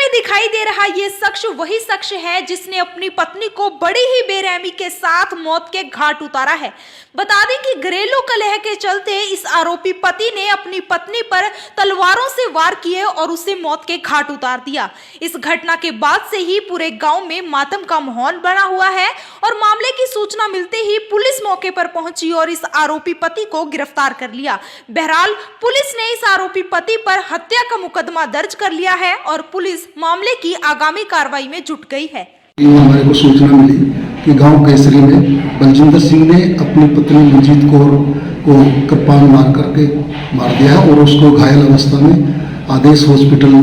दिखाई दे रहा ये शख्स वही शख्स है जिसने अपनी पत्नी को बड़ी ही बेरहमी के साथ मौत के घाट उतारा है। बता दें कि घरेलू कलह के चलते इस आरोपी पति ने अपनी पत्नी पर तलवारों से वार किए और उसे मौत के घाट उतार दिया। इस घटना के बाद से ही पूरे गांव में मातम का माहौल बना हुआ है और मामले की सूचना मिलते ही पुलिस मौके पर पहुंची और इस आरोपी पति को गिरफ्तार कर लिया। बहरहाल पुलिस ने इस आरोपी पति पर हत्या का मुकदमा दर्ज कर लिया है और पुलिस मामले की आगामी कार्रवाई में जुट गई है। हमारे को सूचना मिली कि गांव केसरी में बलजिंदर सिंह ने अपनी पत्नी मंजीत कौर को कृपाण मार करके मार दिया है और उसको घायल अवस्था में आदेश हॉस्पिटल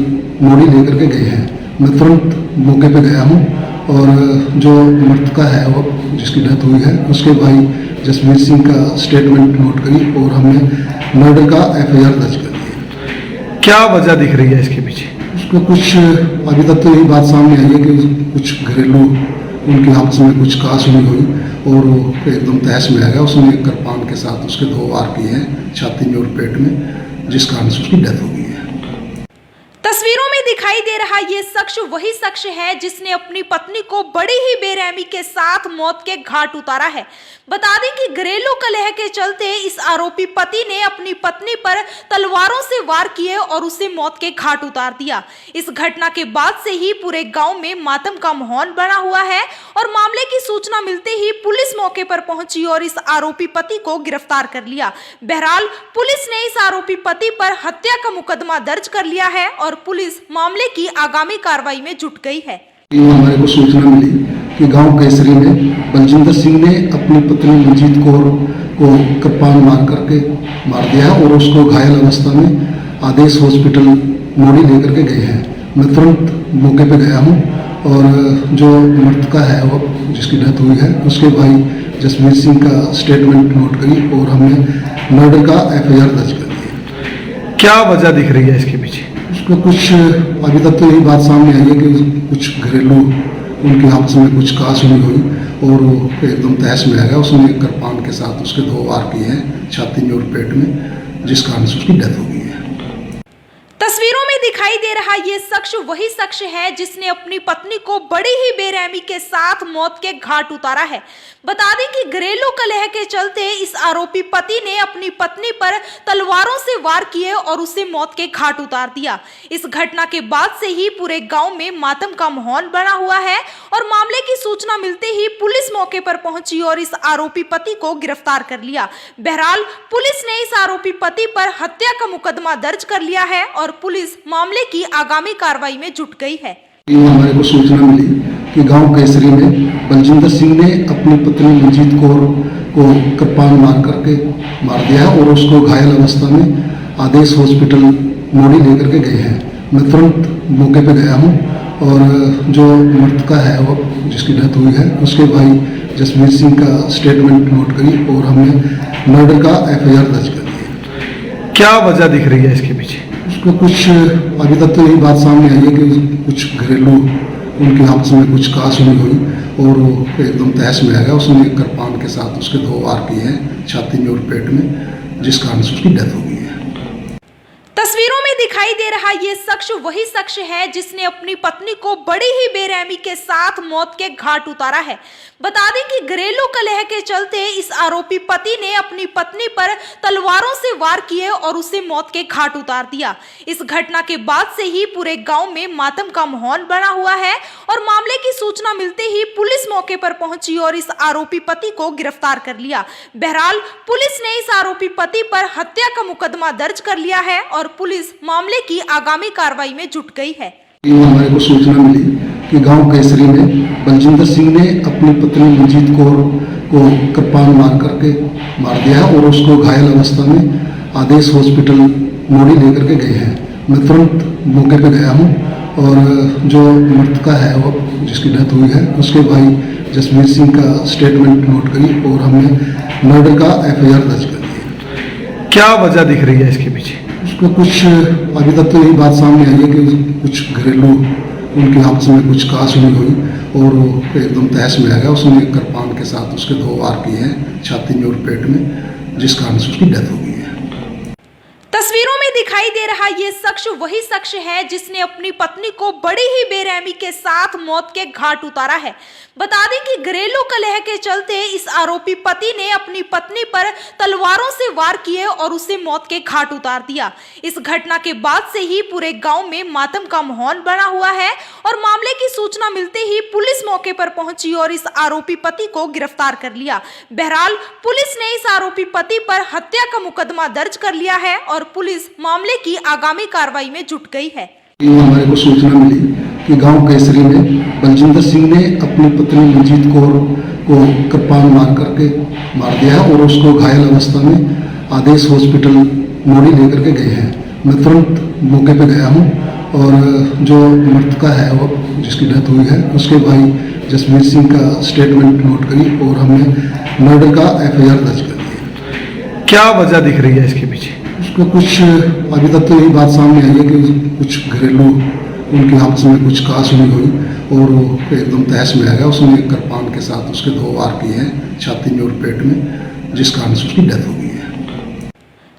मोड़ी लेकर के गए हैं। मैं तुरंत मौके पर गया हूं और जो मृतका है वो जिसकी डेथ हुई है उसके भाई जसवीर सिंह का स्टेटमेंट नोट करी और हमने मर्डर का FIR दर्ज कर दिया। क्या वजह दिख रही है इसके पीछे? उसको कुछ अभी तक तो यही बात सामने आई है कि कुछ घरेलू उनके आपस में कुछ कहासुनी हुई और वो एकदम तहस में आ गया। उसने कृपाण के साथ उसके 2 वार किए हैं छाती में और पेट में, जिस कारण से उसकी डेथ हो गई है। तस्वीरों में दिखाई दे रहा ये शख्स वही शख्स है जिसने अपनी पत्नी को बड़ी ही बेरहमी के साथ मौत के घाट उतारा है। बता दें कि घरेलू कलह के चलते इस आरोपी पति ने अपनी पत्नी पर तलवारों से वार किए और उसे मौत के घाट उतार दिया। इस घटना के बाद से ही पूरे गांव में मातम का माहौल बना हुआ है और मामले की सूचना मिलते ही पुलिस मौके पर पहुंची और इस आरोपी पति को गिरफ्तार कर लिया। बहरहाल पुलिस ने इस आरोपी पति पर हत्या का मुकदमा दर्ज कर लिया है और पुलिस मामले की आगामी कार्रवाई में जुट गई है। हमारे को सूचना मिली कि गांव केसरी में बलजिंदर सिंह ने अपनी पत्नी मंजीत कौर को कृपाण मार करके मार दिया है और उसको घायल अवस्था में आदेश हॉस्पिटल मोड़ी लेकर के गए हैं। मैं तुरंत मौके पर गया हूं और जो मृतका है वो जिसकी डेथ हुई है उसके भाई जसवीर सिंह का स्टेटमेंट नोट करी और हमने मर्डर का FIR दर्ज कर दिया। क्या वजह दिख रही है इसके पीछे? उसको कुछ अभी तक तो यही बात सामने आई है कि कुछ घरेलू उनके आपस में कुछ कहासुनी हुई और वो एकदम तहस में आ गया। उसने कृपाण के साथ उसके 2 वार किए हैं छाती में और पेट में, जिस कारण से उसकी डेथ हो गई है। तस्वीरों में दिखाई दे रहा ये शख्स वही शख्स है जिसने अपनी पत्नी को बड़ी ही बेरहमी के साथ मौत के घाट उतारा है। बता दें कि घरेलू कलह के चलते इस आरोपी पति ने अपनी पत्नी पर तलवारों से वार किए और उसे मौत के घाट उतार दिया। इस घटना के बाद से ही पूरे गांव में मातम का माहौल बना हुआ है और मामले की सूचना मिलते ही पुलिस मौके पर पहुंची और इस आरोपी पति को गिरफ्तार कर लिया। बहरहाल पुलिस ने इस आरोपी पति पर हत्या का मुकदमा दर्ज कर लिया है और पुलिस मामले की आगामी कार्रवाई में जुट गई है। हमारे को सूचना मिली कि गांव केसरी में बलजिंदर सिंह ने अपनी पत्नी मंजीत कौर को कृपाण मार करके मार दिया है और उसको घायल अवस्था में आदेश हॉस्पिटल मोड़ी लेकर के गए हैं। मैं तुरंत मौके पर गया हूं और जो मृतका है वो जिसकी डेथ हुई है उसके भाई जसवीर सिंह का स्टेटमेंट नोट करी और हमने मर्डर का FIR दर्ज कर दिया। क्या वजह दिख रही है इसके पीछे? उसको कुछ अभी तक तो यही बात सामने आई है कि कुछ घरेलू उनके आपस में कुछ कहासुनी हुई और वो एकदम तहस में आ गया। उसने कृपाण के साथ उसके 2 वार किए हैं छाती में और पेट में, जिस कारण से उसकी डेथ हो गई है। तस्वीरों में दिखाई दे रहा ये शख्स वही शख्स है जिसने अपनी पत्नी को बड़ी ही बेरहमी के साथ मौत के घाट उतारा है। बता दें कि घरेलू कलह के चलते इस आरोपी पति ने अपनी पत्नी पर तलवारों से वार किए और उसे मौत के घाट उतार दिया। इस घटना के बाद से ही पूरे गांव में मातम का माहौल बना हुआ है और मामले की सूचना मिलते ही पुलिस मौके पर पहुंची और इस आरोपी पति को गिरफ्तार कर लिया। बहरहाल पुलिस ने इस आरोपी पति पर हत्या का मुकदमा दर्ज कर लिया है और पुलिस मामले की आगामी कार्रवाई में जुट गई है। हमारे को सूचना मिली कि गांव केसरी में बलजिंदर सिंह ने अपनी पत्नी मंजीत कौर को कृपाण मार करके मार दिया है और उसको घायल अवस्था में आदेश हॉस्पिटल मोड़ी लेकर के गए हैं। मैं तुरंत मौके पर गया हूं और जो मृतका है वो जिसकी डेथ हुई है उसके भाई जसवीर सिंह का स्टेटमेंट नोट करी और हमने मर्डर का FIR दर्ज कर दिया। क्या वजह दिख रही है इसके पीछे? उसको कुछ अभी तक तो यही बात सामने आई है कि कुछ घरेलू उनके आपस में कुछ कहासुनी हुई और वो एकदम तहस में आ गया। उसने कृपाण के साथ उसके 2 वार किए हैं छाती में और पेट में, जिस कारण से उसकी डेथ हो गई है। तस्वीरों में दिखाई दे रहा ये शख्स वही शख्स है जिसने अपनी पत्नी को बड़ी ही बेरहमी के साथ मौत के घाट उतारा है। बता दें कि घरेलू कलह के चलते इस आरोपी पति ने अपनी पत्नी पर तलवारों से वार किए और उसे मौत के घाट उतार दिया। इस घटना के बाद से ही पूरे गांव में मातम का माहौल बना हुआ है और मामले की सूचना मिलते ही पुलिस मौके पर पहुंची और इस आरोपी पति को गिरफ्तार कर लिया। बहरहाल पुलिस ने इस आरोपी पति पर हत्या का मुकदमा दर्ज कर लिया है और पुलिस मामले की आगामी कार्रवाई में जुट गई है। हमारे को सूचना मिली कि गांव केसरी में बलजिंदर सिंह ने अपनी पत्नी मंजीत कौर को कृपान मार करके मार दिया और उसको घायल अवस्था में आदेश हॉस्पिटल मोड़ी लेकर के गए हैं। मैं तुरंत मौके पे गया हूं और जो मृतका है वो जिसकी डेथ हुई है उसके भाई जसवीर सिंह का स्टेटमेंट नोट करी और हमने मर्डर का FIR दर्ज कर दिया। क्या वजह दिख रही है इसके पीछे? उसको कुछ अभी तक तो यही बात सामने आई है कि कुछ घरेलू उनके आपस में कुछ कासुनी हुई और वो एकदम तहस में आ गया। उसने कृपान के साथ उसके 2 वार किए हैं छाती में और पेट में, जिस कारण से उसकी डेथ हो गई है।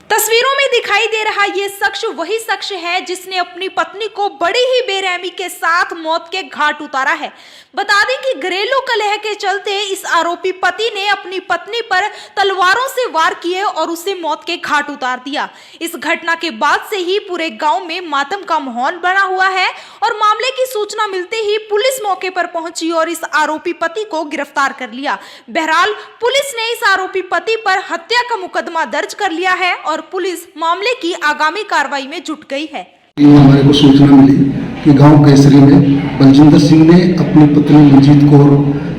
तस्वीरों में दिखाई दे रहा ये शख्स वही शख्स है जिसने अपनी पत्नी को बड़ी ही बेरहमी के साथ मौत के घाट उतारा है। बता दें कि घरेलू कलह के चलते इस आरोपी पति ने अपनी पत्नी पर तलवारों से वार किए और उसे मौत के घाट उतार दिया। इस घटना के बाद से ही पूरे गांव में मातम का माहौल बना हुआ है और मामले की सूचना मिलते ही पुलिस मौके पर पहुंची और इस आरोपी पति को गिरफ्तार कर लिया। बहरहाल पुलिस ने इस आरोपी पति पर हत्या का मुकदमा दर्ज कर लिया है और पुलिस मामले की आगामी कार्रवाई में जुट गई है। हमारे को सूचना मिली कि गांव केसरी में बलजिंदर सिंह ने अपनी पत्नी मंजीत कौर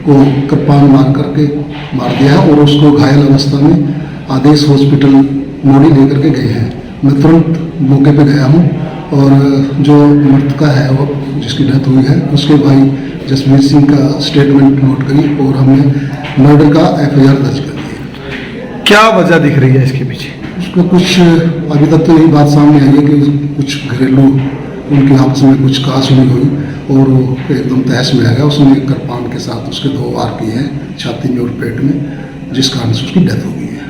को कृपान मार करके मार दिया और उसको घायल अवस्था में आदेश हॉस्पिटल मोड़ी लेकर के गए हैं। मैं तुरंत मौके पे गया हूं और जो मृतका है वो जिसकी डेथ हुई है उसके भाई जसवीर सिंह का स्टेटमेंट नोट करी और हमने मर्डर का FIR दर्ज कर दिया। क्या वजह दिख रही है इसके पीछे? उसको कुछ अभी तक तो यही बात सामने आई है कि कुछ घरेलू उनके आपस में कुछ कासुनी हुई और वो एकदम तहस में आ गया। उसने कृपान के साथ उसके 2 वार किए हैं छाती में और पेट में, जिस कारण से उसकी डेथ हो गई है।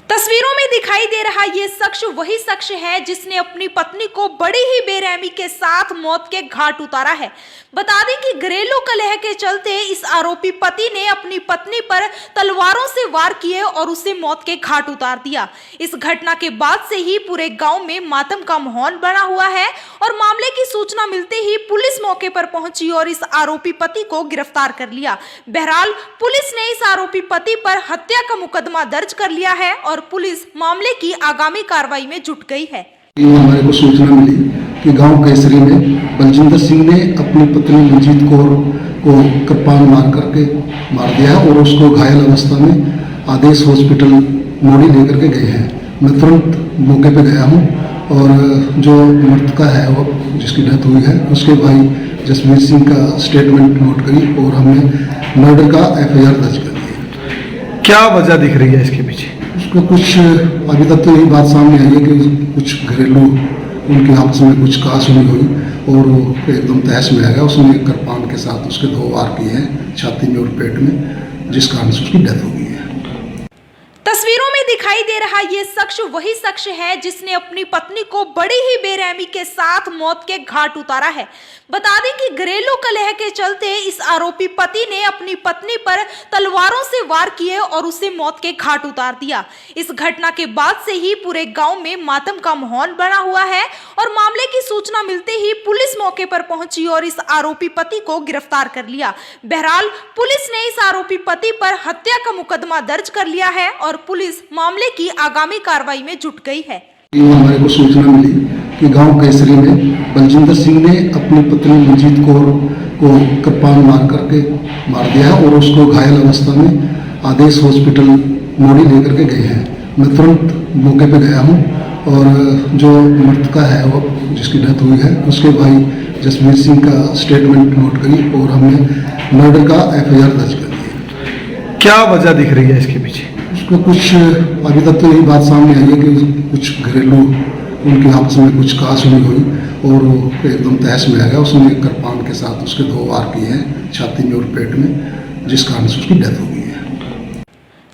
तस्वीरों में दिखाई दे रहा ये शख्स वही शख्स है जिसने अपनी पत्नी को बड़ी ही बेरहमी के साथ मौत के घाट उतारा है। बता दें कि घरेलू कलह के चलते इस आरोपी पति ने अपनी पत्नी पर तलवारों से वार किए और उसे मौत के घाट उतार दिया। इस घटना के बाद से ही पूरे गांव में मातम का माहौल बना हुआ है और मामले की सूचना मिलते ही पुलिस मौके पर पहुंची और इस आरोपी पति को गिरफ्तार कर लिया। बहरहाल पुलिस ने इस आरोपी पति पर हत्या का मुकदमा दर्ज कर लिया है और पुलिस मामले की आगामी कार्रवाई में जुट गई है। हमारे को सूचना मिली कि गांव केसरी में बलजिंदर सिंह ने अपनी पत्नी मंजीत कौर को कृपान मार करके मार दिया और उसको घायल अवस्था में आदेश हॉस्पिटल मोड़ी लेकर के गए हैं। मैं तुरंत मौके पे गया हूं और जो मृतका है वो जिसकी डेथ हुई है उसके भाई जसवीर सिंह का स्टेटमेंट नोट करी और हमने मर्डर का FIR दर्ज कर दिया। क्या वजह दिख रही है इसके पीछे? उसको कुछ अभी तक तो यही बात सामने आई है कि कुछ घरेलू उनके आपस में कुछ कासुनी हुई और वो एकदम तहस में आ गया। उसने कृपान के साथ उसके 2 वार किए हैं छाती में और पेट में, जिस कारण से उसकी डेथ हो गई है। तस्वीरों में दिखाई दे रहा ये शख्स वही शख्स है जिसने अपनी पत्नी को बड़ी ही बेरहमी के साथ मौत के घाट उतारा है। बता दें कि घरेलू कलह के चलते इस आरोपी पति ने अपनी पत्नी पर तलवारों से वार किए और उसे मौत के घाट उतार दिया। इस घटना के बाद से ही पूरे गांव में मातम का माहौल बना हुआ है और मामले की सूचना मिलते ही पुलिस मौके पर पहुंची और इस आरोपी पति को गिरफ्तार कर लिया। बहरहाल पुलिस ने इस आरोपी पति पर हत्या का मुकदमा दर्ज कर लिया है और पुलिस मामले की आगामी कार्रवाई में जुट गई है। हमारे को सूचना मिली कि गांव केसरी में बलजिंदर सिंह ने अपनी पत्नी मंजीत कौर को कृपान मार करके मार दिया और उसको घायल अवस्था में आदेश हॉस्पिटल मोड़ी लेकर के गए हैं। मैं तुरंत मौके पे गया हूं और जो मृतका है वो जिसकी डेथ हुई है उसके भाई जसवीर सिंह का स्टेटमेंट नोट करी और हमने मर्डर का FIR दर्ज कर दिया। क्या वजह दिख रही है इसके पीछे? उसको कुछ अभी तक तो यही बात सामने आई है कि कुछ घरेलू उनके आपस में कुछ कासुनी हुई और वो एकदम तहस में आ गया। उसने कृपान के साथ उसके 2 वार किए हैं छाती में और पेट में, जिस कारण से उसकी डेथ हो गई है।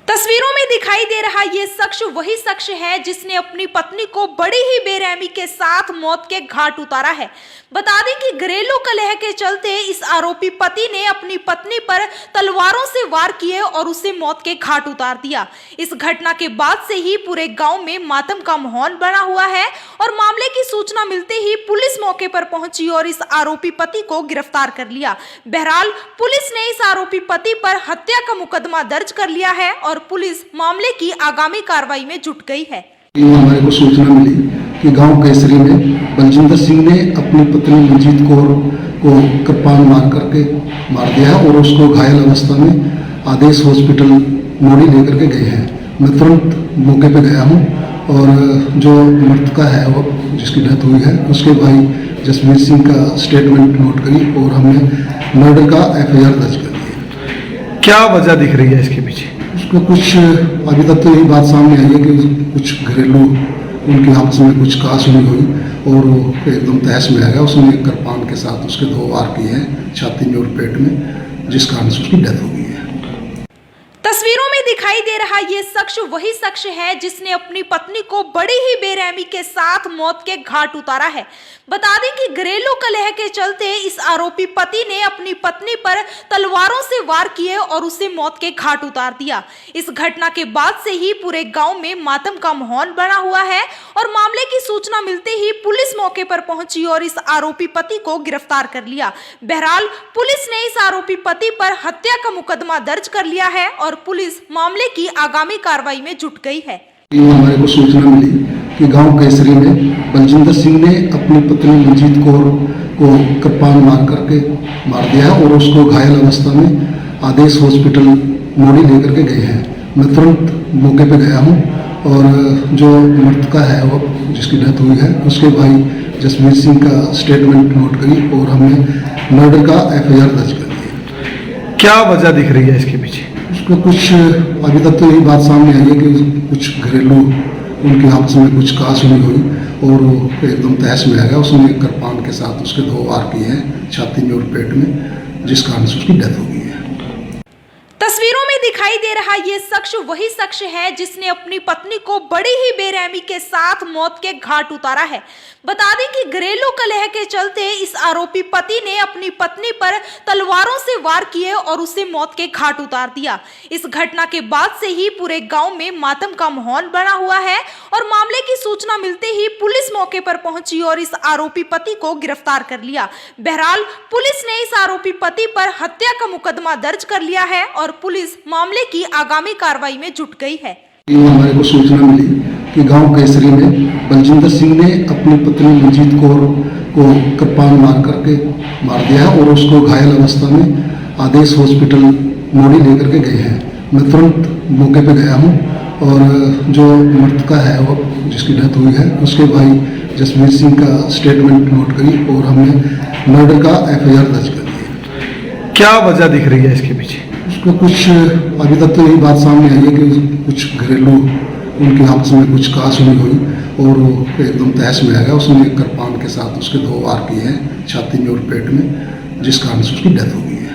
तस्वीरों में दिखाई दे रहा ये शख्स वही शख्स है जिसने अपनी पत्नी को बड़ी ही बेरहमी के साथ मौत के घाट उतारा है। बता दें कि घरेलू कलह के चलते इस आरोपी पति ने अपनी पत्नी पर तलवारों से वार किए और उसे मौत के घाट उतार दिया। इस घटना के बाद से ही पूरे गांव में मातम का माहौल बना हुआ है और मामले की सूचना मिलते ही पुलिस मौके पर पहुंची और इस आरोपी पति को गिरफ्तार कर लिया। बहरहाल पुलिस ने इस आरोपी पति पर हत्या का मुकदमा दर्ज कर लिया है और पुलिस मामले की आगामी कार्रवाई में जुट गई है। हमारे को सूचना मिली कि गांव केसरी में बलजिंदर सिंह ने अपनी पत्नी मंजीत कौर को कृपाण मार करके मार दिया है और उसको घायल अवस्था में आदेश हॉस्पिटल मोड़ी लेकर के गए हैं। मैं तुरंत मौके पे गया हूं और जो मृतका है वो जिसकी डेथ हुई है उसके भाई जसवीर सिंह का स्टेटमेंट नोट करी और हमने मर्डर का FIR दर्ज कर दिया। क्या वजह दिख रही है इसके पीछे? उसको कुछ अभी तक तो यही बात सामने आई है कि कुछ घरेलू उनके आपस में कुछ कासुनी हुई और वो एकदम तहस में आ गया। उसने कृपाण के साथ उसके 2 वार किए हैं छाती में और पेट में, जिस कारण से उसकी डेथ हो गई है। तस्वीरों में दिखाई दे रहा ये शख्स वही शख्स है जिसने अपनी पत्नी को बड़ी ही बेरहमी के साथ मौत के घाट उतारा है। बता दें कि घरेलू कलह के चलते इस आरोपी पति ने अपनी पत्नी पर तलवारों से वार किए और उसे मौत के घाट उतार दिया। इस घटना के बाद से ही पूरे गांव में मातम का माहौल बना हुआ है और मामले की सूचना मिलते ही पुलिस मौके पर पहुंची और इस आरोपी पति को गिरफ्तार कर लिया। बहरहाल पुलिस ने इस आरोपी पति पर हत्या का मुकदमा दर्ज कर लिया है और पुलिस मामले की आगामी कार्रवाई में जुट गई है। हमारे को सूचना मिली कि गांव केसरी में बलजिंदर सिंह ने अपनी पत्नी मंजीत कौर को कृपाण मार करके मार दिया है और उसको घायल अवस्था में आदेश हॉस्पिटल मोड़ी लेकर के गए हैं। मैं तुरंत मौके पे गया हूं और जो मृतका है वो जिसकी डेथ हुई है उसके भाई जसवीर सिंह का स्टेटमेंट नोट करी और हमने मर्डर का FIR दर्ज कर दिया। क्या वजह दिख रही है इसके पीछे? उसको कुछ अभी तक तो यही बात सामने आई है कि कुछ घरेलू उनके आपस में कुछ कासुनी हुई और वो एकदम तहस में आ गया। उसने कृपाण के साथ उसके 2 वार किए हैं छाती में और पेट में, जिस कारण से उसकी डेथ हो गई है। तस्वीरों में दिखाई दे रहा ये शख्स वही शख्स है जिसने अपनी पत्नी को बड़ी ही बेरहमी के साथ मौत के घाट उतारा है। बता दें कि घरेलू कलह के चलते इस आरोपी पति ने अपनी पत्नी पर तलवारों से वार किए और उसे मौत के घाट उतार दिया। इस घटना के बाद से ही पूरे गांव में मातम का माहौल बना हुआ है और मामले की सूचना मिलते ही पुलिस मौके पर पहुंची और इस आरोपी पति को गिरफ्तार कर लिया। बहरहाल पुलिस ने इस आरोपी पति पर हत्या का मुकदमा दर्ज कर लिया है और पुलिस मामले की आगामी कार्रवाई में जुट गई है। हमारे को सूचना मिली कि गांव केसरी में बलजिंदर सिंह ने अपनी पत्नी मंजीत कौर को कृपाण मार करके मार दिया है और उसको घायल अवस्था में आदेश हॉस्पिटल मोड़ी लेकर के गए हैं। मैं तुरंत मौके पे गया हूं और जो मृतका है वो जिसकी डेथ हुई है उसके भाई जसवीर सिंह का स्टेटमेंट नोट करी और हमने मर्डर का FIR दर्ज कर दिया। क्या वजह दिख रही है इसके पीछे? उसको कुछ अभी तक तो यही बात सामने आई है कि कुछ घरेलू उनके आपस में कुछ कासुनी हुई और वो एकदम तहस में आ गया। उसने कृपाण के साथ उसके 2 वार किए हैं छाती में और पेट में, जिस कारण से उसकी डेथ हो गई है।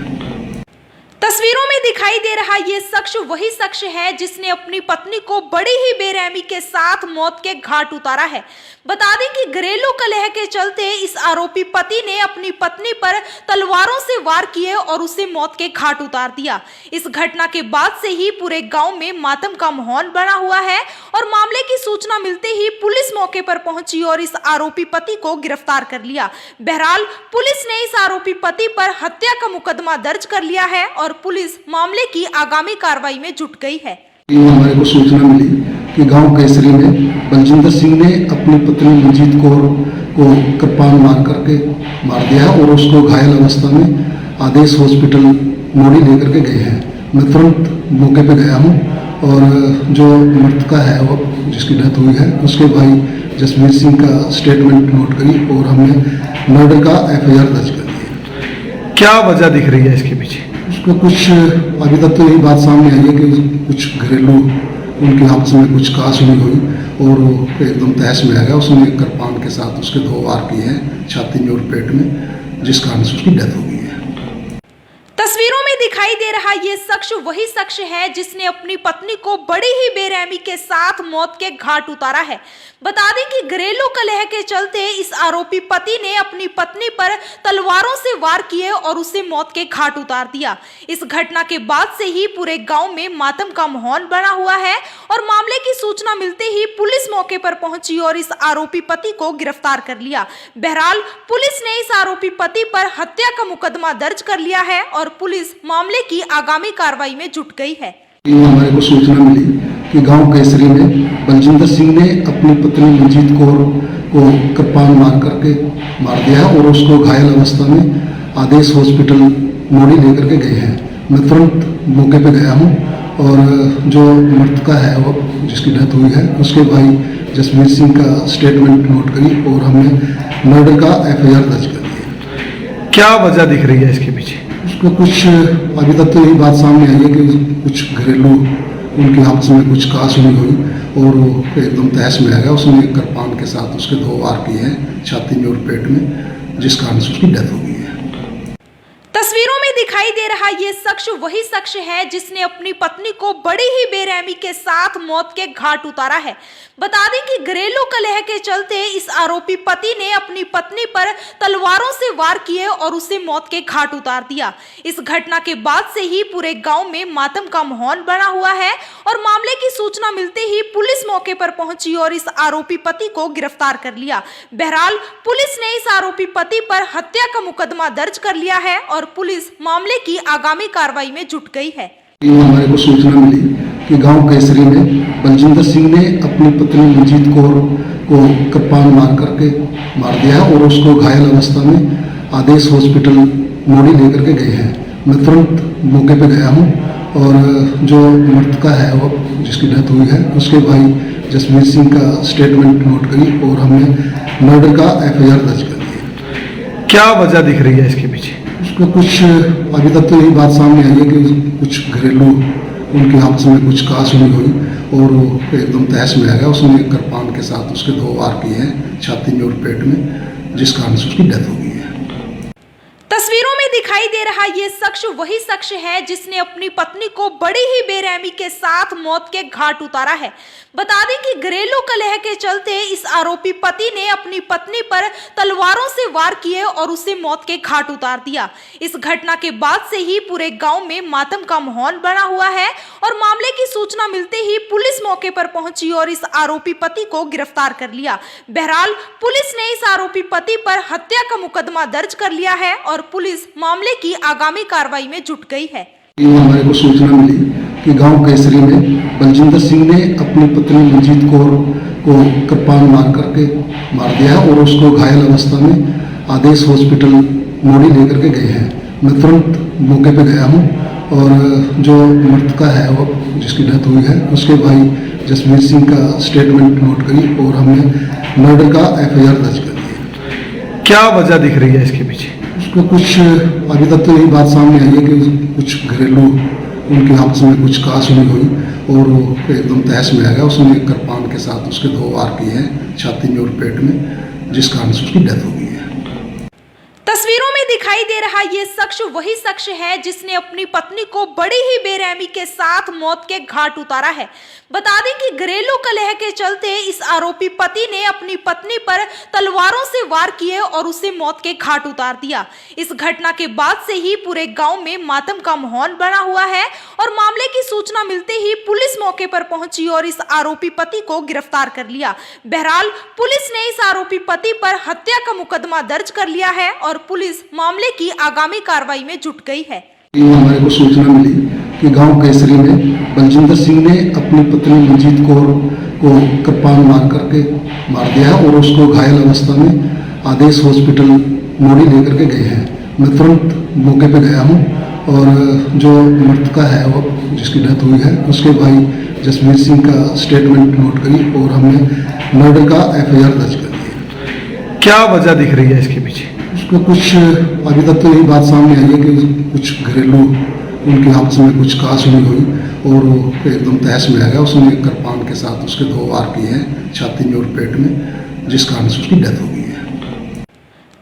तस्वीरों में दिखाई दे रहा ये शख्स वही शख्स है जिसने अपनी पत्नी को बड़ी ही बेरहमी के साथ मौत के घाट उतारा है। बता दें कि घरेलू कलह के चलते इस आरोपी पति ने अपनी पत्नी पर तलवारों से वार किए और उसे मौत के घाट उतार दिया। इस घटना के बाद से ही पूरे गांव में मातम का माहौल बना हुआ है और मामले की सूचना मिलते ही पुलिस मौके पर पहुंची और इस आरोपी पति को गिरफ्तार कर लिया। बहरहाल पुलिस ने इस आरोपी पति पर हत्या का मुकदमा दर्ज कर लिया है और पुलिस मामले की आगामी कार्रवाई में जुट गई है। हमारे को सूचना मिली कि गांव केसरी में बलजिंदर सिंह ने अपनी पत्नी मंजीत कौर को कृपाण मार करके मार दिया है और उसको घायल अवस्था में आदेश हॉस्पिटल मोड़ी लेकर के गए हैं। मैं तुरंत मौके पे गया हूं और जो मृतका है वो जिसकी डेथ हुई है उसके भाई जसवीर सिंह का स्टेटमेंट नोट करी और हमने मर्डर का FIR दर्ज कर दिया। क्या वजह दिख रही है इसके पीछे? उसको कुछ अभी तक तो यही बात सामने आई है कि कुछ घरेलू उनके आपस में कुछ कासुनी हुई और वो एकदम तहस में आ गया। उसने कृपाण के साथ उसके 2 वार किए हैं छाती में और पेट में, जिस कारण से उसकी डेथ हो गई है। तस्वीरों में दिखाई दे रहा ये शख्स वही शख्स है जिसने अपनी पत्नी को बड़ी ही बेरहमी के साथ मौत के घाट उतारा है। बता दें कि घरेलू कलह के चलते इस आरोपी पति ने अपनी पत्नी पर तलवारों से वार किए और उसे मौत के घाट उतार दिया। इस घटना के बाद से ही पूरे गांव में मातम का माहौल बना हुआ है और मामले की सूचना मिलते ही पुलिस मौके पर पहुंची और इस आरोपी पति को गिरफ्तार कर लिया। बहरहाल पुलिस ने इस आरोपी पति पर हत्या का मुकदमा दर्ज कर लिया है और पुलिस मामले की आगामी कार्रवाई में जुट गई है। हमारे को सूचना मिली कि गांव केसरी में बलजिंदर सिंह ने अपनी पत्नी मंजीत कौर को कृपान मार करके मार दिया और उसको घायल अवस्था में आदेश हॉस्पिटल मोड़ी लेकर के गए हैं। मैं तुरंत मौके पे गया हूं और जो मृतका है वो जिसकी डेथ हुई है उसके भाई जसवीर सिंह का स्टेटमेंट नोट करी और हमने मर्डर का FIR दर्ज कर दिया। क्या वजह दिख रही है इसके पीछे? उसको कुछ अभी तक तो यही बात सामने आई है कि कुछ घरेलू उनके आपस में कुछ कासुनी हुई और वो एकदम तहस में आ गया। उसने कृपान के साथ उसके 2 वार किए हैं छाती में और पेट में, जिस कारण से उसकी डेथ हो गई है। तस्वीरों में दिखाई दे रहा ये शख्स वही शख्स है जिसने अपनी पत्नी को बड़ी ही बेरहमी के साथ मौत के घाट उतारा है। बता दें कि घरेलू कलह के चलते इस आरोपी पति ने अपनी पत्नी पर तलवारों से वार किए और उसे मौत के घाट उतार दिया। इस घटना के बाद से ही पूरे गांव में मातम का माहौल बना हुआ है और मामले की सूचना मिलते ही पुलिस मौके पर पहुंची और इस आरोपी पति को गिरफ्तार कर लिया। बहरहाल पुलिस ने इस आरोपी पति पर हत्या का मुकदमा दर्ज कर लिया है और पुलिस मामले की आगामी कार्रवाई में जुट गई है। हमारे को सूचना मिली कि गांव केसरी में बलजिंदर सिंह ने अपनी पत्नी मंजीत कौर को कृपान मार करके मार दिया और उसको घायल अवस्था में आदेश हॉस्पिटल मोड़ी लेकर के गए हैं। मैं तुरंत मौके पे गया हूं और जो मृतका है वो जिसकी डेथ हुई है उसके भाई जसवीर सिंह का स्टेटमेंट नोट करी और हमने मर्डर का FIR दर्ज कर दिया। क्या वजह दिख रही है इसके पीछे? उसको कुछ अभी तक तो यही बात सामने आई है कि कुछ घरेलू उनके आपस में कुछ कासुनी हुई और वो एकदम तहस में आ गया। उसने कृपान के साथ उसके 2 वार किए हैं छाती में और पेट में, जिस कारण से उसकी डेथ हो गई है। तस्वीरों में दिखाई दे रहा ये शख्स वही शख्स है जिसने अपनी पत्नी को बड़ी ही बेरहमी के साथ मौत के घाट उतारा है। बता दें कि घरेलू कलह के चलते इस आरोपी पति ने अपनी पत्नी पर तलवारों से वार किए और उसे मौत के घाट उतार दिया। इस घटना के बाद से ही पूरे गांव में मातम का माहौल बना हुआ है और मामले की सूचना मिलते ही पुलिस मौके पर पहुंची और इस आरोपी पति को गिरफ्तार कर लिया। बहरहाल पुलिस ने इस आरोपी पति पर हत्या का मुकदमा दर्ज कर लिया है और पुलिस मामले की आगामी कार्रवाई में जुट गई है। हमारे को सूचना मिली कि गांव केसरी में बलजिंदर सिंह ने अपनी पत्नी मंजीत कौर को कृपान मार करके मार दिया और उसको घायल अवस्था में आदेश हॉस्पिटल मोड़ी लेकर के गए हैं। मैं तुरंत मौके पे गया हूं और जो मृतका है वो जिसकी डेथ हुई है उसके भाई जसवीर सिंह का स्टेटमेंट नोट करी और हमने मर्डर का FIR दर्ज कर दिया। क्या वजह दिख रही है इसके पीछे? उसको कुछ अभी तक तो यही बात सामने आई है कि कुछ घरेलू उनके आपस में कुछ कासुनी हुई और वो एकदम तहस में आ गया। उसने कृपान के साथ उसके 2 वार किए हैं छाती में और पेट में, जिस कारण से उसकी डेथ हो गई है। तस्वीरों में दिखाई दे रहा ये शख्स वही शख्स है जिसने अपनी पत्नी को बड़ी ही बेरहमी के साथ मौत के घाट उतारा है। बता दें कि घरेलू कलह के चलते इस आरोपी पति ने अपनी पत्नी पर तलवारों से वार किए और उसे मौत के घाट उतार दिया। इस घटना के बाद से ही पूरे गांव में मातम का माहौल बना हुआ है और मामले की सूचना मिलते ही पुलिस मौके पर पहुंची और इस आरोपी पति को गिरफ्तार कर लिया। बहरहाल पुलिस ने इस आरोपी पति पर हत्या का मुकदमा दर्ज कर लिया है और पुलिस मामले की आगामी कार्रवाई में जुट गई है। हमारे को सूचना मिली कि गांव केसरी में बलजिंदर सिंह ने अपनी पत्नी मंजीत कौर को कृपान मार करके मार दिया और उसको घायल अवस्था में आदेश हॉस्पिटल मोड़ी लेकर के गए हैं। मैं तुरंत मौके पे गया हूं और जो मृतका है वो जिसकी डेथ हुई है उसके भाई जसवीर सिंह का स्टेटमेंट नोट करी और हमने मर्डर का FIR दर्ज कर दिया। क्या वजह दिख रही है इसके पीछे? उसको कुछ अभी तक तो यही बात सामने आई है कि कुछ घरेलू उनके आपस में कुछ कासुनी हुई और वो एकदम तहस में आ गया। उसने कृपान के साथ उसके 2 वार किए हैं छाती में और पेट में, जिस कारण से उसकी डेथ हो गई है।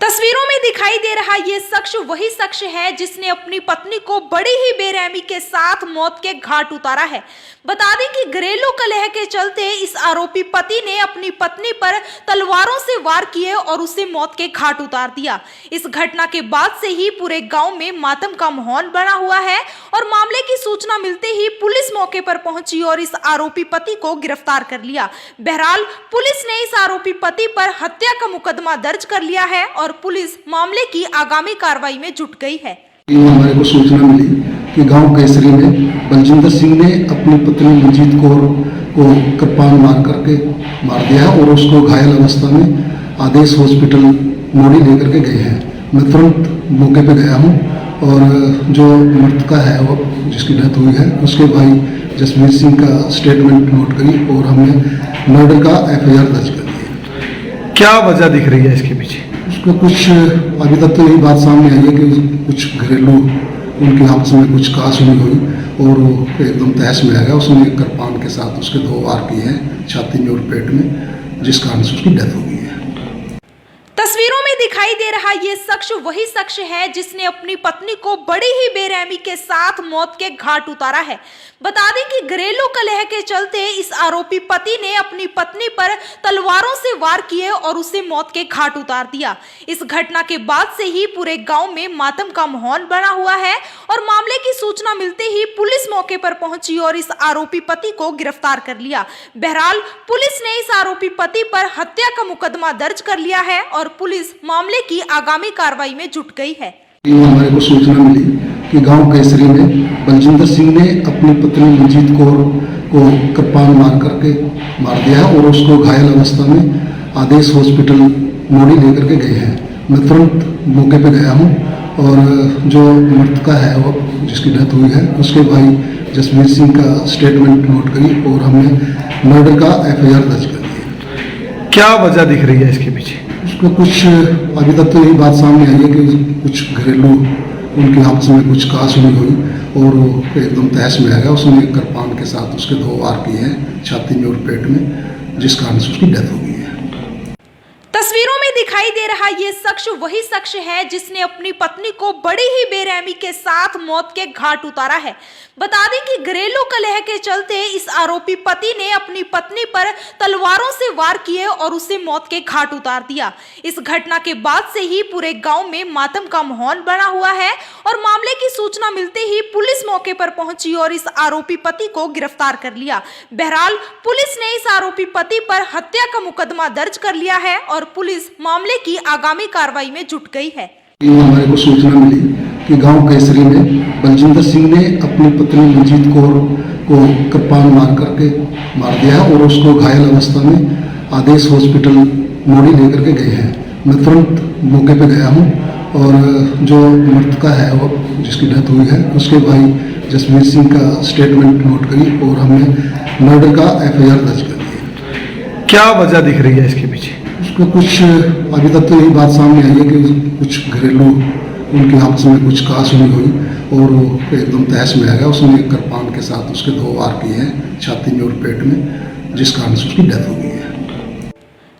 तस्वीरों में दिखाई दे रहा ये शख्स वही शख्स है जिसने अपनी पत्नी को बड़ी ही बेरहमी के साथ मौत के घाट उतारा है। बता दें कि घरेलू कलह के चलते इस आरोपी पति ने अपनी पत्नी पर तलवारों से वार किए और उसे मौत के घाट उतार दिया। इस घटना के बाद से ही पूरे गांव में मातम का माहौल बना हुआ है और मामले की सूचना मिलते ही पुलिस मौके पर पहुंची और इस आरोपी पति को गिरफ्तार कर लिया। बहरहाल पुलिस ने इस आरोपी पति पर हत्या का मुकदमा दर्ज कर लिया है और पुलिस मामले की आगामी कार्रवाई में जुट गई है। हमारे को सूचना मिली कि गांव केसरी में बलजिंदर सिंह ने अपनी पत्नी मंजीत कौर को कृपाण मार करके मार दिया है और उसको घायल अवस्था में आदेश हॉस्पिटल मोड़ी लेकर के गए हैं। मैं तुरंत मौके पे गया हूं और जो मृतका है वो जिसकी डेथ हुई है उसके भाई जसवीर सिंह का स्टेटमेंट नोट करी और हमने मर्डर का FIR दर्ज कर दिया। क्या वजह दिख रही है इसके पीछे? उसको कुछ अभी तक तो यही बात सामने आई है कि कुछ घरेलू उनके आपस में कुछ कासुनी हुई और वो एकदम तहस में आ गया। उसने कृपाण के साथ उसके 2 वार किए हैं छाती में और पेट में, जिस कारण से उसकी डेथ हो गई है। तस्वीरों में दिखाई दे रहा ये शख्स वही शख्स है जिसने अपनी पत्नी को बड़ी ही बेरहमी के साथ मौत के घाट उतारा है। बता दें कि घरेलू कलह के चलते इस आरोपी पति ने अपनी पत्नी पर तलवारों से वार किए और उसे मौत के घाट उतार दिया। इस घटना के बाद से ही पूरे गांव में मातम का माहौल बना हुआ है और मामले की सूचना मिलते ही पुलिस मौके पर पहुंची और इस आरोपी पति को गिरफ्तार कर लिया। बहरहाल पुलिस ने इस आरोपी पति पर हत्या का मुकदमा दर्ज कर लिया है और पुलिस मामले की आगामी कार्रवाई में जुट गई है। हमारे को सूचना मिली कि गांव केसरी में बलजिंदर सिंह ने अपनी पत्नी मंजीत कौर को कृपाण मार करके मार दिया है और उसको घायल अवस्था में आदेश हॉस्पिटल मोड़ी लेकर के गए हैं। मैं तुरंत मौके पे गया हूं और जो मृतका है वो जिसकी डेथ हुई है उसके भाई जसवीर सिंह का स्टेटमेंट नोट करी और हमने मर्डर का FIR दर्ज कर दिया। क्या वजह दिख रही है इसके पीछे? उसको कुछ अभी तक तो यही बात सामने आई है कि कुछ घरेलू उनके आपस में कुछ कासुनी हुई और वो एकदम तहस में आ गया। उसने कृपाण के साथ उसके 2 वार किए हैं छाती में और पेट में, जिस कारण से उसकी डेथ हो गई है। तस्वीरों में दिखाई दे रहा ये शख्स वही शख्स है जिसने अपनी पत्नी को बड़ी ही बेरहमी के साथ मौत के घाट उतारा है। बता दें कि घरेलू कलह के चलते इस आरोपी पति ने अपनी पत्नी पर तलवारों से वार किए और उसे मौत के घाट उतार दिया। इस घटना के बाद से ही पूरे गांव में मातम का माहौल बना हुआ है और मामले की सूचना मिलते ही पुलिस मौके पर पहुंची और इस आरोपी पति को गिरफ्तार कर लिया। बहरहाल पुलिस ने इस आरोपी पति पर हत्या का मुकदमा दर्ज कर लिया है और पुलिस मामले की आगामी कार्रवाई में जुट गई है। हमारे को सूचना मिली कि गांव केसरी में बलजिंदर सिंह ने अपनी पत्नी मंजीत कौर को कृपाण मार करके मार दिया है और उसको घायल अवस्था में आदेश हॉस्पिटल मोड़ी लेकर के गए हैं। मैं तुरंत मौके पे गया हूं और जो मृतका है वो जिसकी डेथ हुई है उसके भाई जसवीर सिंह का स्टेटमेंट नोट करी और हमने मर्डर का FIR दर्ज कर दिया। क्या वजह दिख रही है इसके पीछे? उसको कुछ अभी तक तो यही बात सामने आई है कि कुछ घरेलू उनके आपस में कुछ कासुनी हुई और वो एकदम तहस में आ गया। उसने कृपाण के साथ उसके 2 वार किए हैं छाती में और पेट में, जिस कारण से उसकी डेथ हो गई है।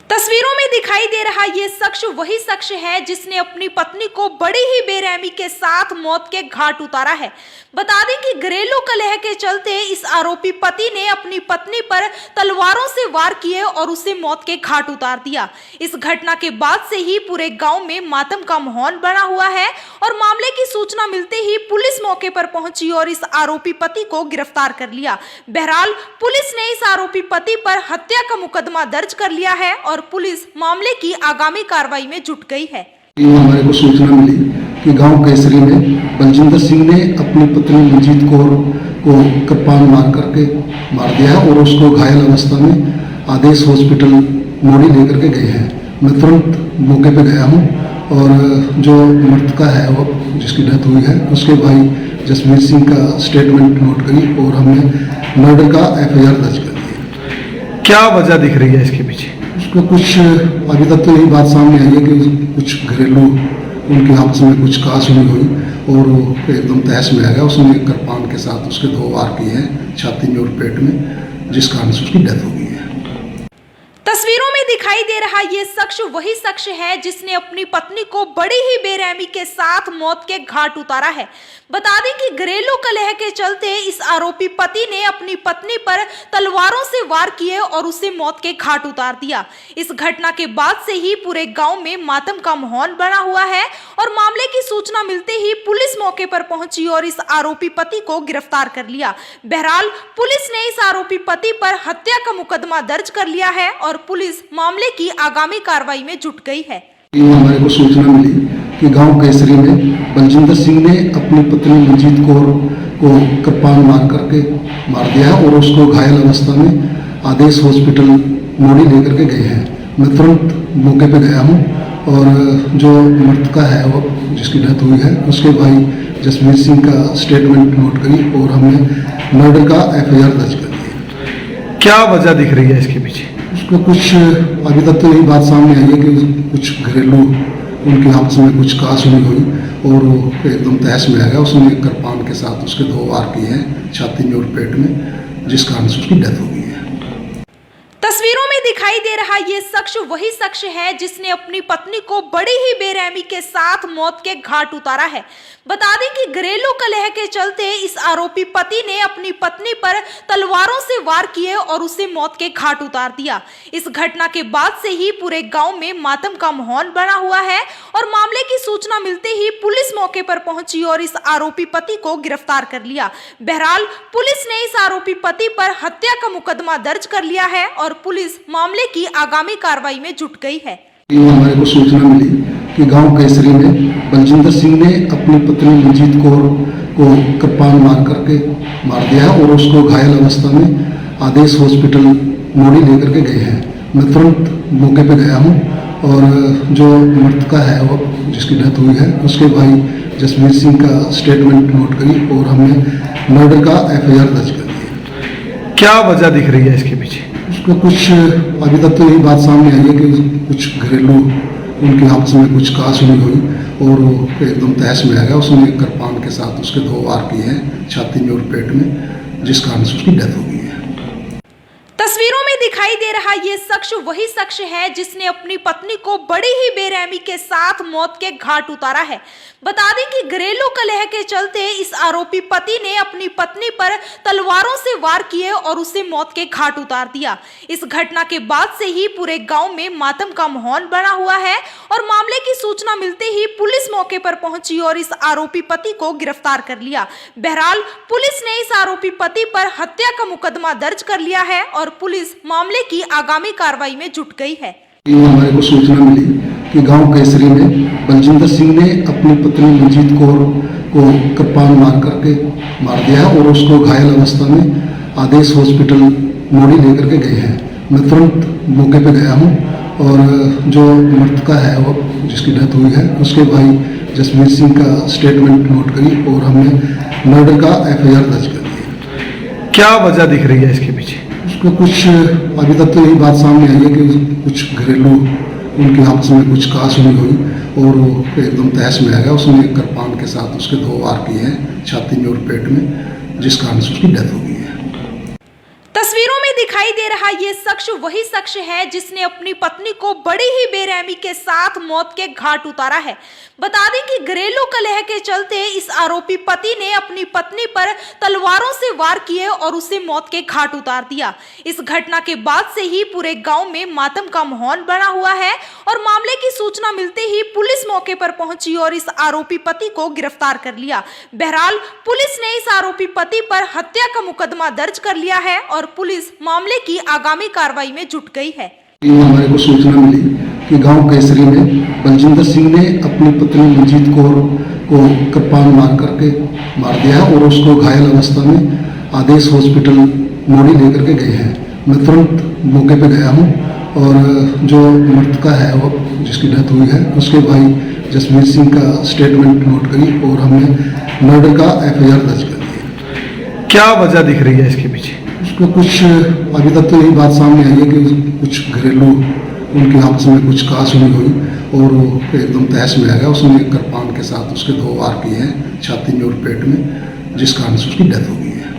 तस्वीरों में दिखाई दे रहा ये शख्स वही शख्स है जिसने अपनी पत्नी को बड़ी ही बेरहमी के साथ मौत के घाट उतारा है। बता दें कि घरेलू कलह के चलते इस आरोपी पति ने अपनी पत्नी पर तलवारों से वार किए और उसे मौत के घाट उतार दिया। इस घटना के बाद से ही पूरे गांव में मातम का माहौल बना हुआ है और मामले की सूचना मिलते ही पुलिस मौके पर पहुंची और इस आरोपी पति को गिरफ्तार कर लिया। बहरहाल पुलिस ने इस आरोपी पति पर हत्या का मुकदमा दर्ज कर लिया है और पुलिस मामले की आगामी कार्रवाई में जुट गई है। हमारे को सूचना मिली कि गांव केसरी में बलजिंदर सिंह ने अपनी पत्नी मंजीत कौर को कृपाण मार करके मार दिया है और उसको घायल अवस्था में आदेश हॉस्पिटल मोड़ी लेकर के गए हैं। मैं तुरंत मौके पे गया हूं और जो मृतका है वो जिसकी डेथ हुई है उसके भाई जसवीर सिंह का स्टेटमेंट नोट करी और हमने मर्डर का FIR दर्ज कर दिया। क्या वजह दिख रही है इसके पीछे? उसको कुछ अभी तक तो यही बात सामने आई है कि कुछ घरेलू उनके आपस में कुछ कासुनी हुई और वो एकदम तहस में आ गया। उसने कृपाण के साथ उसके 2 वार किए हैं छाती में और पेट में, जिस कारण से उसकी डेथ हो गई है। तस्वीरों में दिखाई दे रहा ये शख्स वही शख्स है जिसने अपनी पत्नी को बड़ी ही बेरहमी के साथ मौत के घाट उतारा है। बता दें कि घरेलू कलह के चलते इस आरोपी पति ने अपनी पत्नी पर तलवारों से वार किए और उसे मौत के घाट उतार दिया। इस घटना के बाद से ही पूरे गांव में मातम का माहौल बना हुआ है और मामले की सूचना मिलते ही पुलिस मौके पर पहुंची और इस आरोपी पति को गिरफ्तार कर लिया। बहरहाल पुलिस ने इस आरोपी पति पर हत्या का मुकदमा दर्ज कर लिया है और पुलिस मामले की आगामी कार्रवाई में जुट गई है। हमारे को सूचना मिली कि गांव केसरी में बलजिंदर सिंह ने अपनी पत्नी मंजीत कौर को कृपान मार करके मार दिया और उसको घायल अवस्था में आदेश हॉस्पिटल मोड़ी लेकर के गए हैं। मैं तुरंत मौके पे गया हूं और जो मृतका है वो जिसकी डेथ हुई है उसके भाई जसवीर सिंह का स्टेटमेंट नोट करी और हमने मर्डर का FIR दर्ज कर दिया। क्या वजह दिख रही है इसके पीछे? उसको कुछ अभी तक तो यही बात सामने आई है कि कुछ घरेलू उनके आपस में कुछ कासुनी हुई और वो एकदम तहस में आ गया। उसने कृपान के साथ उसके 2 वार किए हैं छाती में और पेट में, जिस कारण से उसकी डेथ हो गई है। तस्वीरों में दिखाई दे रहा ये शख्स वही शख्स है जिसने अपनी पत्नी को बड़ी ही बेरहमी के साथ मौत के घाट उतारा है। बता दें कि घरेलू कलह के चलते इस आरोपी पति ने अपनी पत्नी पर तलवारों से वार किए और उसे मौत के घाट उतार दिया। इस घटना के बाद से ही पूरे गांव में मातम का माहौल बना हुआ है और मामले की सूचना मिलते ही पुलिस मौके पर पहुंची और इस आरोपी पति को गिरफ्तार कर लिया। बहरहाल पुलिस ने इस आरोपी पति पर हत्या का मुकदमा दर्ज कर लिया है और पुलिस मामले की आगामी कार्रवाई में जुट गई है। हमारे को सूचना मिली कि गांव केसरी में बलजिंदर सिंह ने अपनी पत्नी मंजीत कौर को कृपान मार करके मार दिया और उसको घायल अवस्था में आदेश हॉस्पिटल मोड़ी लेकर के गए हैं। मैं तुरंत मौके पे गया हूं और जो मृतका है वो जिसकी डेथ हुई है उसके भाई जसवीर सिंह का स्टेटमेंट नोट करी और हमने मर्डर का FIR दर्ज कर दिया। क्या वजह दिख रही है इसके पीछे? उसको कुछ अभी तक तो यही बात सामने आई है कि कुछ घरेलू उनके आपस में कुछ कासुनी हुई और वो एकदम तहस में आ गया। उसने कृपान के साथ उसके 2 वार किए हैं छाती में और पेट में, जिस कारण से उसकी डेथ हो गई है। तस्वीरों में दिखाई दे रहा ये शख्स वही शख्स है जिसने अपनी पत्नी को बड़ी ही बेरहमी के साथ मौत के घाट उतारा है। बता दें कि घरेलू कलह के चलते इस आरोपी पति ने अपनी पत्नी पर तलवारों से वार किए और उसे मौत के घाट उतार दिया। इस घटना के बाद से ही पूरे गांव में मातम का माहौल बना हुआ है और मामले की सूचना मिलते ही पुलिस मौके पर पहुंची और इस आरोपी पति को गिरफ्तार कर लिया। बहरहाल पुलिस ने इस आरोपी पति पर हत्या का मुकदमा दर्ज कर लिया है और पुलिस मामले की आगामी कार्रवाई में जुट गई है। हमारे को सूचना मिली कि गांव केसरी में बलजिंदर सिंह ने अपनी पत्नी मंजीत कौर को कृपान मार करके मार दिया और उसको घायल अवस्था में आदेश हॉस्पिटल मोड़ी लेकर के गए हैं। मैं तुरंत मौके पे गया हूं और जो मृतका है वो जिसकी डेथ हुई है उसके भाई जसवीर सिंह का स्टेटमेंट नोट करी और हमने मर्डर का FIR दर्ज कर दिया। क्या वजह दिख रही है इसके पीछे? उसको कुछ अभी तक तो यही बात सामने आई है कि कुछ घरेलू उनके आपस में कुछ कासुनी हुई और वो एकदम तहस में आ गया। उसने कृपान के साथ उसके 2 वार किए हैं छाती में और पेट में, जिस कारण से उसकी डेथ हो गई है। तस्वीरों में दिखाई दे रहा ये शख्स वही शख्स है जिसने अपनी पत्नी को बड़ी ही बेरहमी के साथ मौत के घाट उतारा है। बता दें कि घरेलू कलह के चलते इस आरोपी पति ने अपनी पत्नी पर तलवारों से वार किए और उसे मौत के घाट उतार दिया। इस घटना के बाद से ही पूरे गांव में मातम का माहौल बना हुआ है और मामले की सूचना मिलते ही पुलिस मौके पर पहुंची और इस आरोपी पति को गिरफ्तार कर लिया। बहरहाल पुलिस ने इस आरोपी पति पर हत्या का मुकदमा दर्ज कर लिया है और पुलिस मामले की आगामी कार्रवाई में जुट गई है। हमारे को सूचना मिली कि गांव केसरी में बलजिंदर सिंह ने अपनी पत्नी मंजीत कौर को कृपान मार करके मार दिया और उसको घायल अवस्था में आदेश हॉस्पिटल मोड़ी लेकर के गए हैं। मैं तुरंत मौके पे गया हूं और जो मृतका है वो जिसकी डेथ हुई है उसके भाई जसवीर सिंह का स्टेटमेंट नोट करी और हमने मर्डर का FIR दर्ज कर दिया। क्या वजह दिख रही है इसके पीछे? उसको कुछ अभी तक तो यही बात सामने आई है कि कुछ घरेलू उनके आपस में कुछ कासुनी हुई और वो एकदम तहस में आ गया। उसने कृपान के साथ उसके 2 वार किए हैं छाती में और पेट में, जिस कारण से उसकी डेथ हो गई है।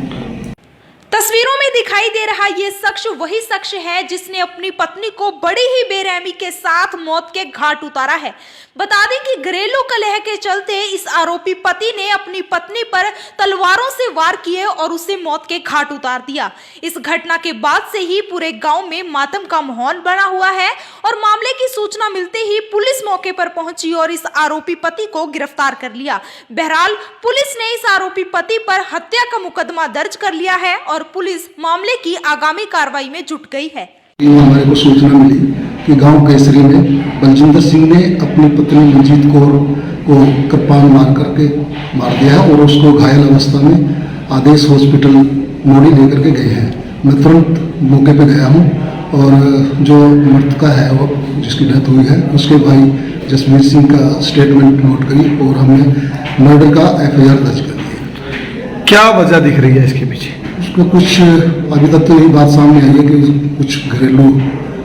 तस्वीरों में दिखाई दे रहा ये शख्स वही शख्स है जिसने अपनी पत्नी को बड़ी ही बेरहमी के साथ मौत के घाट उतारा है। बता दें कि घरेलू कलह के चलते इस आरोपी पति ने अपनी पत्नी पर तलवारों से वार किए और उसे मौत के घाट उतार दिया। इस घटना के बाद से ही पूरे गांव में मातम का माहौल बना हुआ है और मामले की सूचना मिलते ही पुलिस मौके पर पहुंची और इस आरोपी पति को गिरफ्तार कर लिया। बहरहाल पुलिस ने इस आरोपी पति पर हत्या का मुकदमा दर्ज कर लिया है और पुलिस मामले की आगामी कार्रवाई में जुट गई है। हमारे को सूचना मिली कि गांव केसरी में बलजिंदर सिंह ने अपनी पत्नी मंजीत कौर को कृपाण मार करके मार दिया है और उसको घायल अवस्था में आदेश हॉस्पिटल मोड़ी लेकर के गए हैं। मैं तुरंत मौके पर गया हूं और जो मृतका है वो जिसकी डेथ हुई है उसके भाई जसवीर सिंह का स्टेटमेंट नोट करी और हमने मर्डर का FIR दर्ज कर दिया। क्या वजह दिख रही है इसके पीछे? उसको कुछ अभी तक तो यही बात सामने आई है कि कुछ घरेलू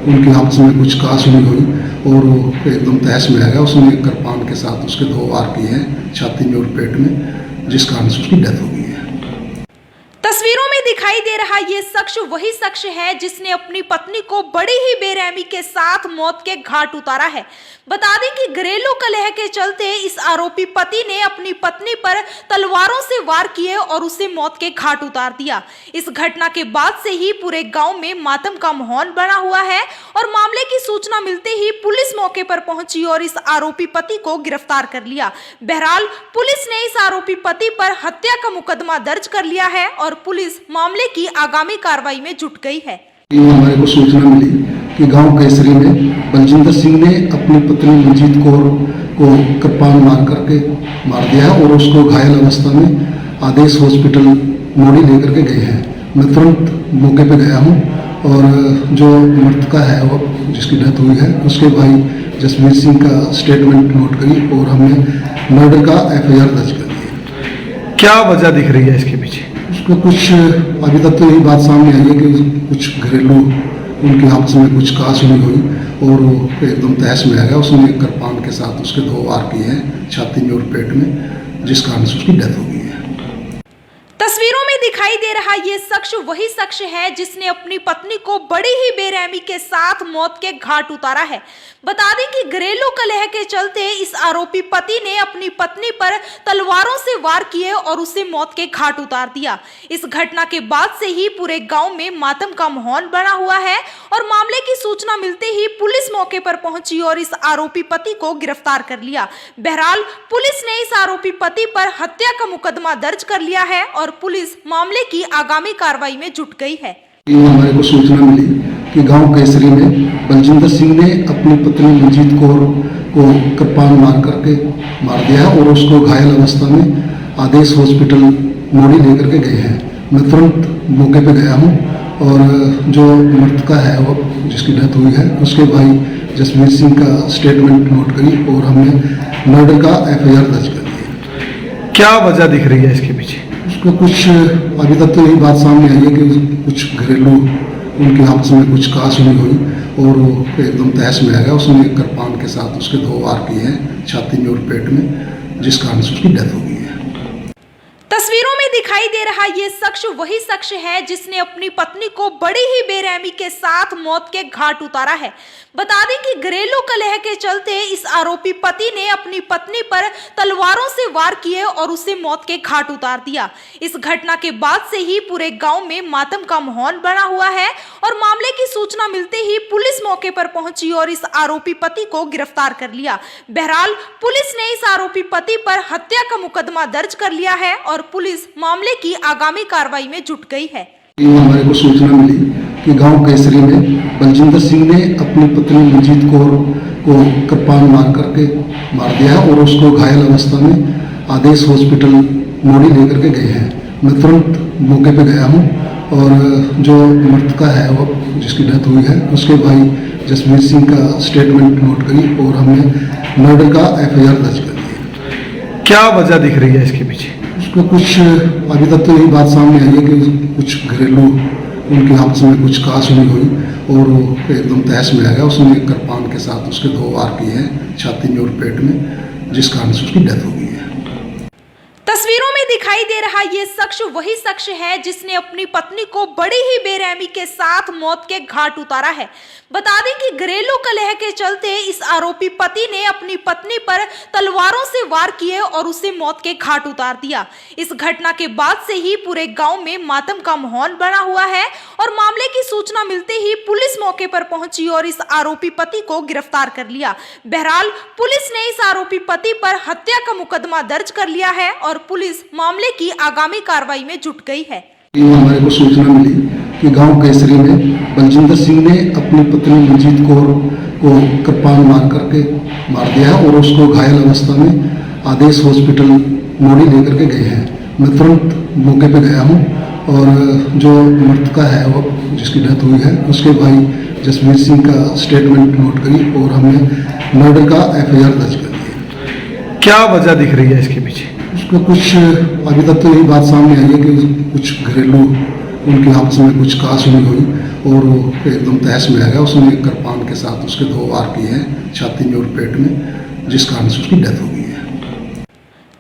उनके आपस में कुछ कहासुनी हुई और वो एकदम तहस में आ गया। उसने कृपाण के साथ उसके 2 वार किए हैं छाती में और पेट में, जिस कारण से उसकी डेथ हो गई है। तस्वीरों में दिखाई दे रहा ये शख्स वही शख्स है जिसने अपनी पत्नी को बड़ी ही बेरहमी के साथ मौत के घाट उतारा है। बता दें कि घरेलू कलह के चलते इस आरोपी पति ने अपनी पत्नी पर तलवारों से वार किए और उसे मौत के घाट उतार दिया। इस घटना के बाद से ही पूरे गांव में मातम का माहौल बना हुआ है और मामले की सूचना मिलते ही पुलिस मौके पर पहुंची और इस आरोपी पति को गिरफ्तार कर लिया। बहरहाल पुलिस ने इस आरोपी पति पर हत्या का मुकदमा दर्ज कर लिया है और पुलिस मामले की आगामी कार्रवाई में जुट गई है। हमारे को सूचना मिली कि गांव केसरी में बलजिंदर सिंह ने अपनी पत्नी मंजीत कौर को कृपाण मार करके मार दिया है और उसको घायल अवस्था में आदेश हॉस्पिटल मोड़ी लेकर के गए हैं। मैं तुरंत मौके पर गया हूं और जो मृतका है वो जिसकी डेथ हुई है उसके भाई जसवीर सिंह का स्टेटमेंट नोट करी और हमने मर्डर का FIR दर्ज कर दिया। क्या वजह दिख रही है इसके पीछे? उसको कुछ अभी तक तो यही बात सामने आई है कि कुछ घरेलू उनके आपस में कुछ कहासुनी हुई और वो एकदम तहस में आ गया। उसने कृपाण के साथ उसके 2 वार किए हैं छाती में और पेट में, जिस कारण से उसकी डेथ हो गई है। तस्वीरों में दिखाई दे रहा ये शख्स वही शख्स है जिसने अपनी पत्नी को बड़ी ही बेरहमी के साथ मौत के घाट उतारा है। बता दें कि घरेलू कलह के चलते इस आरोपी पति ने अपनी पत्नी पर तलवारों से वार किए और उसे मौत के घाट उतार दिया। इस घटना के बाद से ही पूरे गांव में मातम का माहौल बना हुआ है और मामले की सूचना मिलते ही पुलिस मौके पर पहुंची और इस आरोपी पति को गिरफ्तार कर लिया। बहरहाल पुलिस ने इस आरोपी पति पर हत्या का मुकदमा दर्ज कर लिया है और पुलिस मामले की आगामी कार्रवाई में जुट गई है। हमारे को सूचना मिली कि गांव केसरी में बलजिंदर सिंह ने अपनी पत्नी मंजीत कौर को कृपाण मार करके मार दिया है और उसको घायल अवस्था में आदेश हॉस्पिटल मोड़ी लेकर के गए हैं। मैं तुरंत मौके पर गया हूं और जो मृतका है वो जिसकी डेथ हुई है उसके भाई जसवीर सिंह का स्टेटमेंट नोट करी और हमने मर्डर का FIR दर्ज कर दिया। क्या वजह दिख रही है इसके पीछे? उसको कुछ अभी तक तो यही बात सामने आई है कि कुछ घरेलू उनके आपस में कुछ कहासुनी हुई और वो एकदम तहस में आ गया। उसने कृपाण के साथ उसके 2 वार किए हैं छाती में और पेट में, जिस कारण से उसकी डेथ हो गई है। तस्वीरों में दिखाई दे रहा ये शख्स वही शख्स है जिसने अपनी पत्नी को बड़ी ही बेरहमी के साथ मौत के घाट उतारा है। बता दें कि घरेलू कलह के चलते इस आरोपी पति ने अपनी पत्नी पर तलवारों से वार किए और उसे मौत के घाट उतार दिया। इस घटना के बाद से ही पूरे गांव में मातम का माहौल बना हुआ है और मामले की सूचना मिलते ही पुलिस मौके पर पहुंची और इस आरोपी पति को गिरफ्तार कर लिया। बहरहाल पुलिस ने इस आरोपी पति पर हत्या का मुकदमा दर्ज कर लिया है और पुलिस मामले की आगामी कार्रवाई में जुट गई है। हमारे को सूचना मिली कि गांव केसरी में बलजिंदर सिंह ने अपनी पत्नी मंजीत कौर को कृपाण मार करके मार दिया है और उसको घायल अवस्था में आदेश हॉस्पिटल मोड़ी लेकर के गए हैं। मैं तुरंत मौके पर गया हूं और जो मृतका है वो जिसकी डेथ हुई है उसके भाई जसवीर सिंह का स्टेटमेंट नोट करी और हमने मर्डर का FIR दर्ज कर दिया। क्या वजह दिख रही है इसके पीछे? उसको कुछ अभी तक तो यही बात सामने आई है कि कुछ घरेलू उनके आपस में कुछ कहासुनी हुई और वो एकदम तहस में आ गया। उसने कृपाण के साथ उसके 2 वार किए हैं छाती में और पेट में, जिस कारण से उसकी डेथ हो गई है। तस्वीरों में दिखाई दे रहा ये शख्स वही शख्स है जिसने अपनी पत्नी को बड़ी ही बेरहमी के साथ मौत के घाट उतारा है। बता दें कि घरेलू कलह के चलते इस आरोपी पति ने अपनी पत्नी पर तलवारों से वार किए और उसे मौत के घाट उतार दिया। इस घटना के बाद से ही पूरे गांव में मातम का माहौल बना हुआ है और मामले की सूचना मिलते ही पुलिस मौके पर पहुंची और इस आरोपी पति को गिरफ्तार कर लिया। बहरहाल पुलिस ने इस आरोपी पति पर हत्या का मुकदमा दर्ज कर लिया है और पुलिस मामले की आगामी कार्रवाई में जुट गई है। हमारे को सूचना मिली कि गांव केसरी में बलजिंदर सिंह ने अपनी पत्नी मंजीत कौर को कृपाण मार करके मार दिया है और उसको घायल अवस्था में आदेश हॉस्पिटल मोड़ी लेकर के गए हैं। मैं तुरंत मौके पे गया हूं और जो मृतका है वो जिसकी डेथ हुई है उसके भाई जसवीर सिंह का स्टेटमेंट नोट करी और हमने मर्डर का FIR दर्ज कर दिया। क्या वजह दिख रही है इसके पीछे? उसको कुछ अभी तक तो यही बात सामने आई है कि कुछ घरेलू उनके आपस में कुछ कहासुनी हुई और वो एकदम तहस में आ गया। उसने कृपाण के साथ उसके 2 वार किए हैं छाती में और पेट में, जिस कारण से उसकी डेथ हो गई है।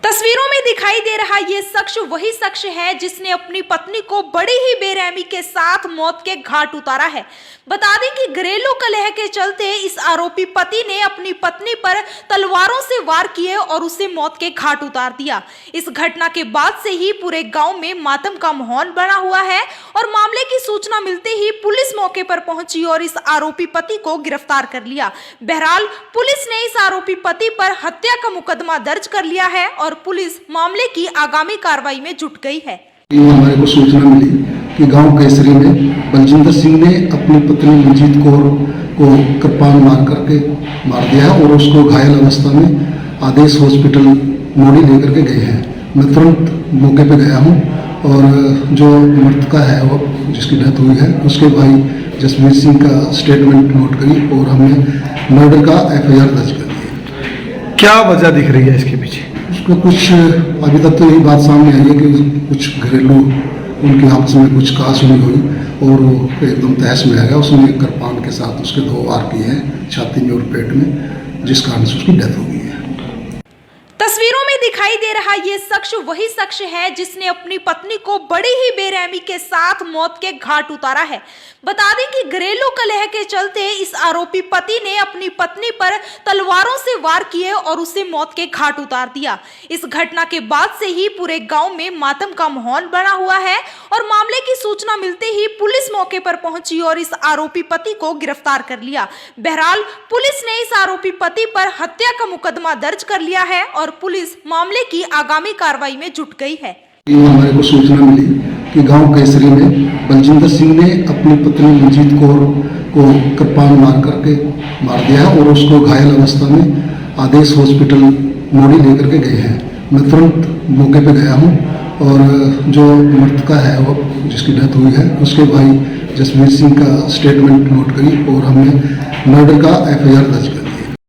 तस्वीरों में दिखाई दे रहा ये शख्स वही शख्स है जिसने अपनी पत्नी को बड़ी ही बेरहमी के साथ मौत के घाट उतारा है। बता दें कि घरेलू कलह के चलते इस आरोपी पति ने अपनी पत्नी पर तलवारों से वार किए और उसे मौत के घाट उतार दिया। इस घटना के बाद से ही पूरे गांव में मातम का माहौल बना हुआ है और मामले की सूचना मिलते ही पुलिस मौके पर पहुंची और इस आरोपी पति को गिरफ्तार कर लिया। बहरहाल पुलिस ने इस आरोपी पति पर हत्या का मुकदमा दर्ज कर लिया है और पुलिस मामले की आगामी कार्रवाई में जुट गई है। हमारे को सूचना मिली कि गांव केसरी में बलजिंदर सिंह ने अपनी पत्नी मंजीत कौर को कृपाण मार करके मार दिया है और उसको घायल अवस्था में आदेश हॉस्पिटल मोड़ी लेकर के गए हैं। मैं तुरंत मौके पे गया हूं और जो मृतका है वो जिसकी डेथ हुई है उसके भाई जसवीर सिंह का स्टेटमेंट नोट करी और हमने मर्डर का FIR दर्ज कर दिया। क्या वजह दिख रही है इसके पीछे? उसको कुछ अभी तक तो यही बात सामने आई है कि कुछ घरेलू उनके आपस में कुछ कहासुनी हुई और वो एकदम तहस में आ गया। उसने कृपाण के साथ उसके 2 वार किए हैं छाती में और पेट में, जिस कारण से उसकी डेथ हो गई है। तस्वीरों में दिखाई दे रहा ये शख्स वही शख्स है जिसने अपनी पत्नी को बड़ी ही बेरहमी के साथ मौत के घाट उतारा है। बता दें कि घरेलू कलह के चलते इस आरोपी पति ने अपनी पत्नी पर तलवारों से वार किए और उसे मौत के घाट उतार दिया। इस घटना के बाद से ही पूरे गांव में मातम का माहौल बना हुआ है और मामले की सूचना मिलते ही पुलिस मौके पर पहुंची और इस आरोपी पति को गिरफ्तार कर लिया। बहरहाल पुलिस ने इस आरोपी पति पर हत्या का मुकदमा दर्ज कर लिया है और पुलिस मामले की आगामी कार्रवाई में जुट गई है। हमारे को सूचना मिली कि गांव केसरी में बलजिंदर सिंह ने अपनी पत्नी मंजीत कौर को कृपाण मार करके मार दिया है और उसको घायल अवस्था में आदेश हॉस्पिटल मोड़ी लेकर के गए हैं। मैं तुरंत मौके पे गया हूं और जो मृतका है वो जिसकी डेथ हुई है उसके भाई जसवीर सिंह का स्टेटमेंट नोट करी और हमने मर्डर का FIR दर्ज कर दिया।